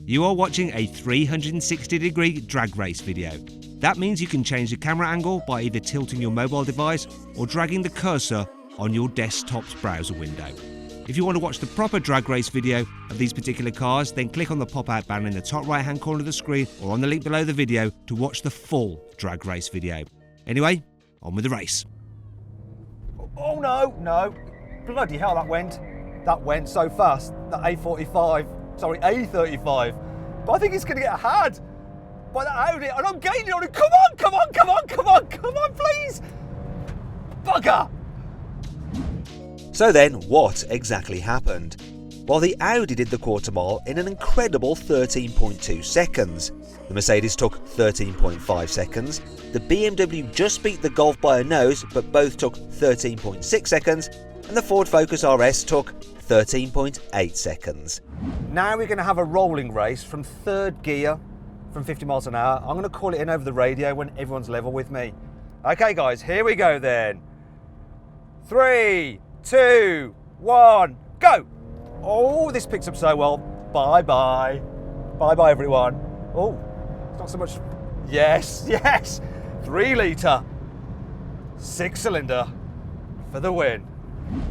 You are watching a 360-degree drag race video. That means you can change the camera angle by either tilting your mobile device or dragging the cursor on your desktop's browser window. If you want to watch the proper drag race video of these particular cars, then click on the pop-out banner in the top right-hand corner of the screen or on the link below the video to watch the full drag race video. Anyway, on with the race. Oh no, bloody hell, that went so fast, that A35, but I think it's going to get had by the Audi, and I'm gaining on it. Come on, please, bugger. So then, what exactly happened? Well, the Audi did the quarter mile in an incredible 13.2 seconds. The Mercedes took 13.5 seconds. The BMW just beat the Golf by a nose, but both took 13.6 seconds. And the Ford Focus RS took 13.8 seconds. Now we're going to have a rolling race from third gear from 50 miles an hour. I'm going to call it in over the radio when everyone's level with me. Okay guys, here we go then. 3, 2, 1, go! Oh, this picks up so well. Bye-bye. Bye-bye, everyone. Oh, it's not so much. Yes. 3 litre, 6-cylinder for the win.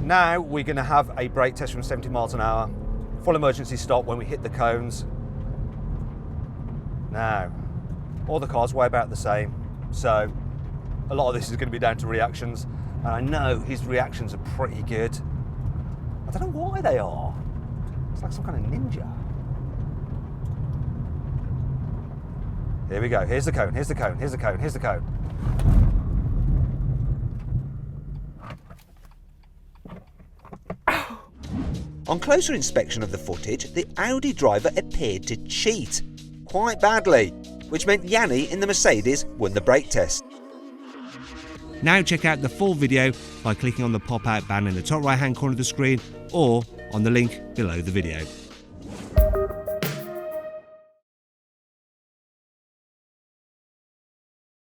Now we're going to have a brake test from 70 miles an hour. Full emergency stop when we hit the cones. Now, all the cars weigh about the same, so a lot of this is going to be down to reactions. And I know his reactions are pretty good. I don't know why they are. It's like some kind of ninja. Here we go. Here's the cone. On closer inspection of the footage, the Audi driver appeared to cheat quite badly, which meant Yanni in the Mercedes won the brake test. Now check out the full video by clicking on the pop-out banner in the top right-hand corner of the screen or on the link below the video.